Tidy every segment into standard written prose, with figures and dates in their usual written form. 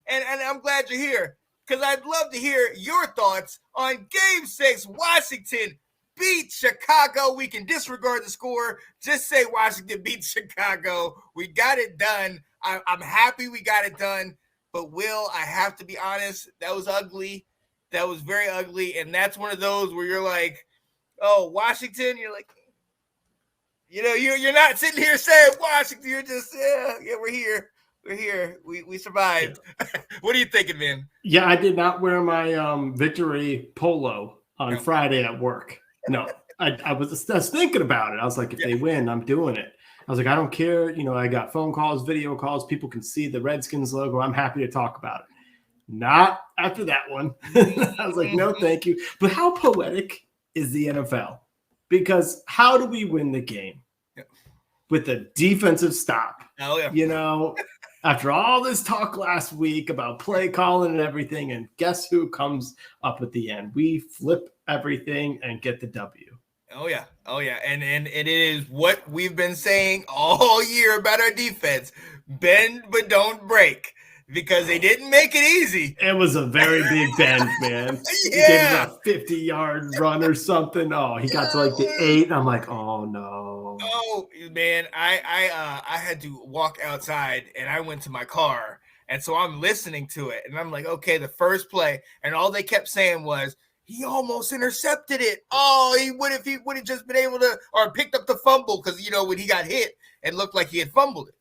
and I'm glad you're here because I'd love to hear your thoughts on Game 6. Washington beat Chicago. We can disregard the score. Just say Washington beat Chicago. We got it done. I'm happy we got it done. But, Will, I have to be honest, that was ugly. That was very ugly. And that's one of those where you're like, oh, Washington, you're like, you're not sitting here saying Washington. You're just, we're here. We're here. We survived. Yeah. What are you thinking, man? Yeah, I did not wear my victory polo on Friday at work. No, I was thinking about it. I was like, if they win, I'm doing it. I was like, I don't care. I got phone calls, video calls. People can see the Redskins logo. I'm happy to talk about it. Not after that one. I was like, no, thank you. But how poetic is the NFL? Because how do we win the game? With a defensive stop. Oh, yeah. After all this talk last week about play calling and everything, and guess who comes up at the end? We flip everything and get the W. Oh, yeah. And it is what we've been saying all year about our defense. Bend but don't break. Because they didn't make it easy. It was a very big bend, man. He gave him a 50-yard run or something. Oh, he got to like the 8. I'm like, oh no. Oh man, I had to walk outside and I went to my car, and so I'm listening to it, and I'm like, okay, the first play, and all they kept saying was he almost intercepted it. Oh, he would have just been able to, or picked up the fumble because when he got hit, it looked like he had fumbled it.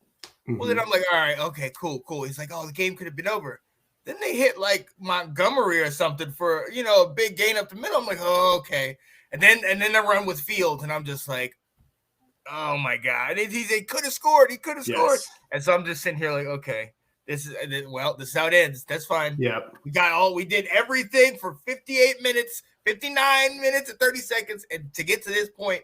Well, then I'm like, all right, okay, cool. He's like, oh, the game could have been over. Then they hit like Montgomery or something for, a big gain up the middle. I'm like, oh, okay. And then they run with Fields, and I'm just like, oh my God. He could have scored. He could have scored. And so I'm just sitting here like, okay, this is how it ends. That's fine. Yeah. We did everything for 59 minutes and 30 seconds. And to get to this point,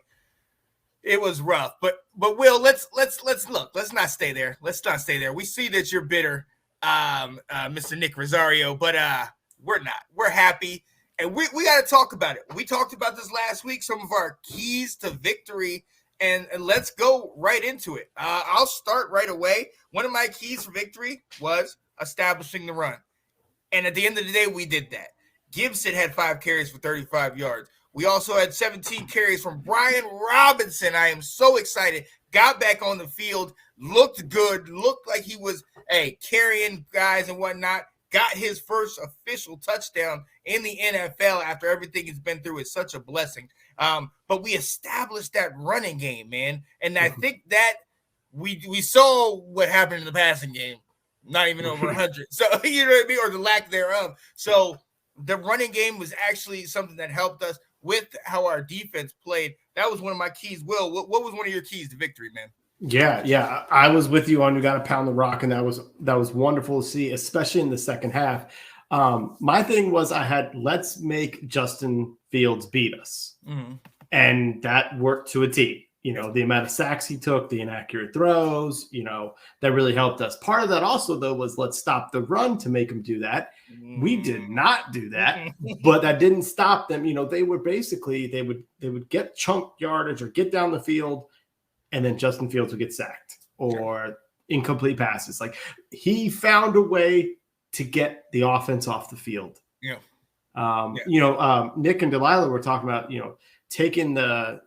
it was rough, but Will, let's look. Let's not stay there. We see that you're bitter, Mr. Nick Rosario, but we're not. We're happy, and we got to talk about it. We talked about this last week. Some of our keys to victory, and let's go right into it. I'll start right away. One of my keys for victory was establishing the run, and at the end of the day, we did that. Gibson had 5 carries for 35 yards. We also had 17 carries from Brian Robinson. I am so excited. Got back on the field, looked good, looked like he was carrying guys and whatnot. Got his first official touchdown in the NFL after everything he's been through. It's such a blessing. But we established that running game, man. And I think that we saw what happened in the passing game. Not even over 100. So, you know what I mean? Or the lack thereof. So the running game was actually something that helped us with how our defense played. That was one of my keys. Will, what was one of your keys to victory, man? Yeah. I was with you on you got to pound the rock, and that was wonderful to see, especially in the second half. My thing was let's make Justin Fields beat us. Mm-hmm. And that worked to a T. The amount of sacks he took, the inaccurate throws, that really helped us. Part of that also, though, was let's stop the run to make him do that. We did not do that, but that didn't stop them. They were basically, they would get chunk yardage or get down the field, and then Justin Fields would get sacked or incomplete passes. Like, he found a way to get the offense off the field. Yeah. Nick and Delilah were talking about, taking the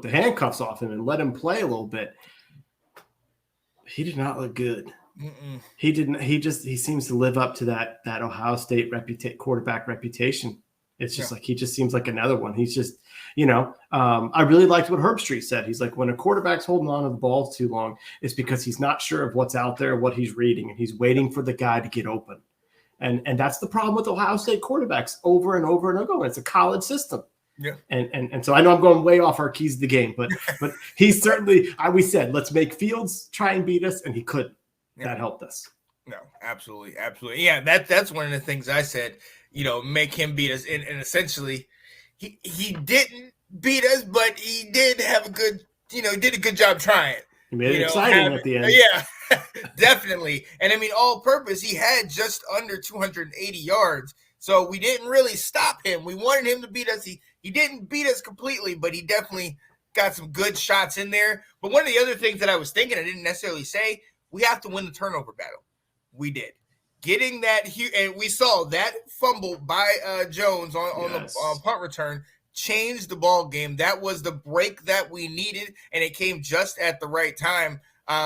handcuffs off him and let him play a little bit. He did not look good. Mm-mm. He didn't. He seems to live up to that Ohio State quarterback reputation. It's just like he just seems like another one. He's just, I really liked what Herbstreit said. He's like, when a quarterback's holding on to the ball too long, it's because he's not sure of what's out there, what he's reading, and he's waiting for the guy to get open. And that's the problem with Ohio State quarterbacks over and over and over. It's a college system. Yeah. And so I know I'm going way off our keys to the game, but he certainly, we said, let's make Fields try and beat us, and he couldn't. Yeah. That helped us. No, absolutely. Yeah, that's one of the things I said, make him beat us. And essentially, he didn't beat us, but he did have a good, did a good job trying. He made it exciting at the end. Yeah, definitely. And I mean, all purpose, he had just under 280 yards. So we didn't really stop him. We wanted him to beat us. He didn't beat us completely, but he definitely got some good shots in there. But one of the other things that I was thinking, I didn't necessarily say, we have to win the turnover battle. We did. Getting that huge, and we saw that fumble by Jones on the punt return changed the ball game. That was the break that we needed, and it came just at the right time.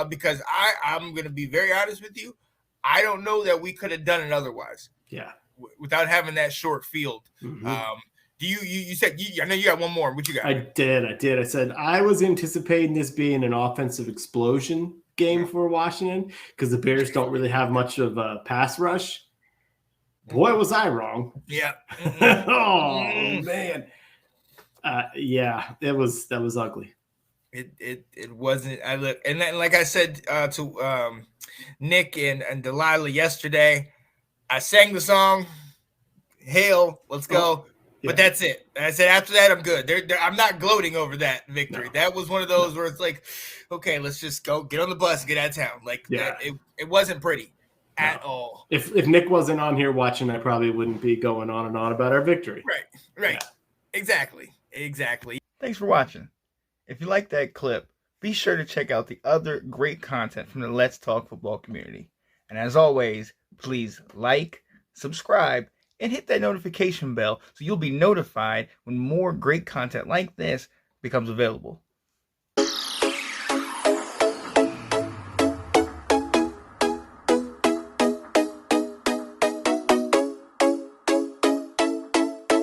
Because I'm going to be very honest with you, I don't know that we could have done it otherwise. Yeah, without having that short field. Mm-hmm. You said I know you got one more. What you got? I did. I said I was anticipating this being an offensive explosion game for Washington because the Bears don't really have much of a pass rush. Boy, was I wrong. Yeah. Oh man. Yeah, that was ugly. It wasn't. I look, and then, like I said to Nick and Delilah yesterday, I sang the song "Hail, Let's Go." But that's it. I said after that, I'm good. I'm not gloating over that victory. No. That was one of those where it's like, okay, let's just go get on the bus, get out of town. Like it wasn't pretty at all. If Nick wasn't on here watching, I probably wouldn't be going on and on about our victory. Right. Yeah. Exactly. Thanks for watching. If you like that clip, be sure to check out the other great content from the Let's Talk Football community. And as always, please like, subscribe, and hit that notification bell so you'll be notified when more great content like this becomes available.